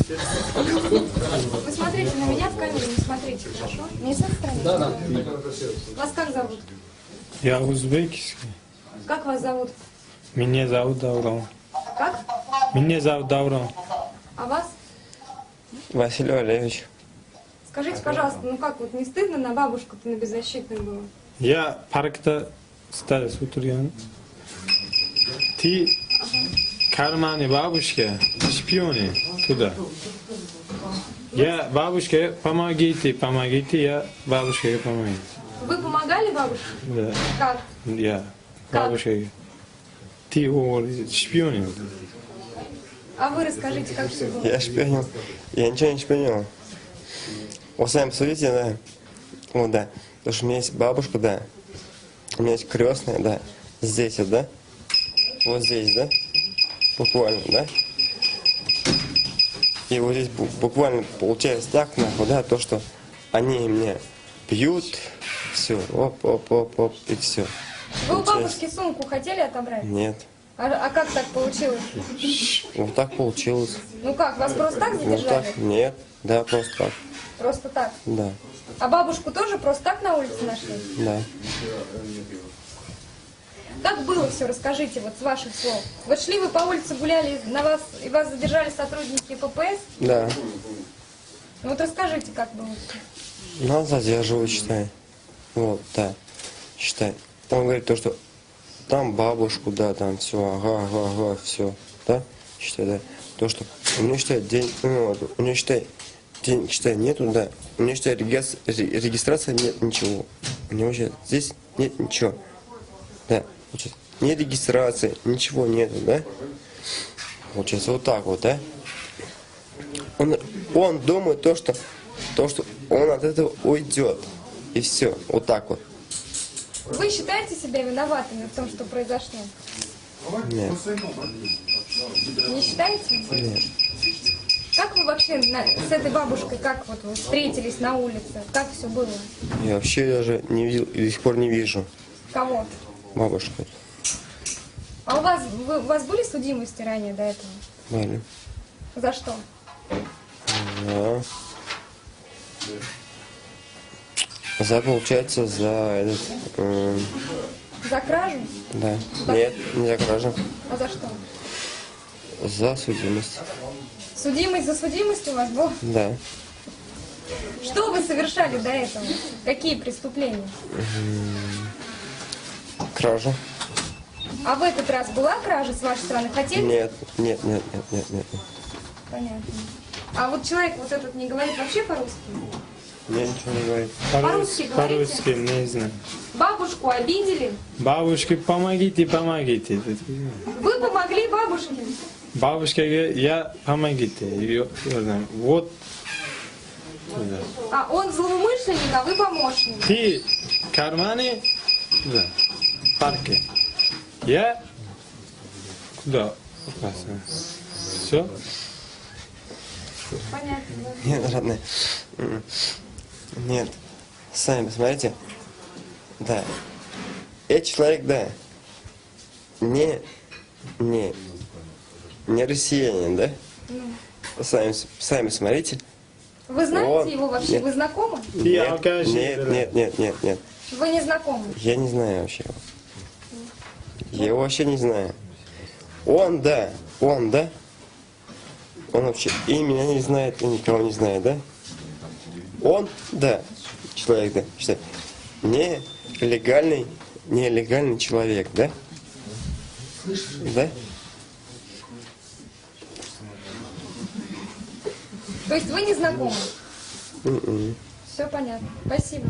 Вы смотрите на меня в камеру, не смотрите, хорошо? Не с этой стороны? Да. Вас как зовут? Я узбекский. Как вас зовут? Меня зовут Даурон. Как? Меня зовут Даурон. А вас? Василий Валерьевич. Скажите, пожалуйста, ну как, вот не стыдно на бабушку-то, на беззащитную было? Я паркта стал с утром. Ты карманы бабушки, шпионы туда. Я бабушке помогите, я бабушке помогите. Вы помогали бабушке? Да. Как? Я Как? бабушке. Ты шпионы. А вы расскажите, как все было? Я шпионил. Я ничего не шпионил. Вот сами посмотрите, да. Вот, да. Потому что у меня есть бабушка, да. У меня есть крестная, да. Здесь вот, да. Вот здесь, да. Буквально, да. И вот здесь буквально получается так, нахуй, да, то, что они меня бьют, все, оп, и все. Вы у бабушки сумку хотели отобрать? Нет. А как так получилось? Вот так получилось. Ну как, вас просто так Вот задержали? так, нет, да, просто так, Просто так? да, А бабушку тоже просто так на улице нашли? да. Как было все, расскажите, вот с ваших слов. Вот шли вы по улице, гуляли, на вас, и вас задержали сотрудники ППС? Да. Ну вот расскажите, как было. Нас задерживают, считай. Вот, да, считай. Он говорит то, что там бабушку, да, там все, ага, все, да, считай, да. То, что у нее, считай, день, ну, вот, у нее, считай, денег, считай, нету, да. У нее, считай, регистрация нет ничего. У него, считай, здесь нет ничего. Да, получается, ни регистрации, ничего нету, да. Получается, вот так вот, да. Он думает то, что он от этого уйдет. И все, вот так вот. Вы считаете себя виноватыми в том, что произошло? Нет. Не считаете? Нет. Как вы вообще с этой бабушкой, как вот вы встретились на улице? Как все было? Я вообще даже не видел и до сих пор не вижу Кого? бабушку. А у вас были судимости ранее до этого? Были. За что? Да. Получается, за этот... За кражу? да. Нет, не за кражу. А за что? За судимость. Судимость за судимость у вас была? Да. Что вы совершали до этого? Какие преступления? Кража. А в этот раз была кража с вашей стороны? Хотели? Нет. Понятно. А вот человек вот этот не говорит вообще по-русски? Я ничего не говорю. По-русски говорите? По-русски, не знаю. Бабушку обидели? Бабушке помогите. Вы помогли бабушке? Бабушке я помогите. Вот. Туда. А он злоумышленник, а вы помощник? Ты карманы, да, парке. Я куда? Все? Понятно, да. Нет, родные. Нет. Сами посмотрите. Да. Этот человек, да, не россиянин, да? Сами смотрите. Вы знаете Он- его вообще? Нет. Вы знакомы? Нет. Вы не знакомы? Я не знаю вообще его. Я его вообще не знаю. Он, да. Он вообще и меня не знает, и никого не знает, да? Он, да, человек, да, считай, нелегальный человек, да? Да? То есть вы не знакомы? М-м. Все понятно. Спасибо.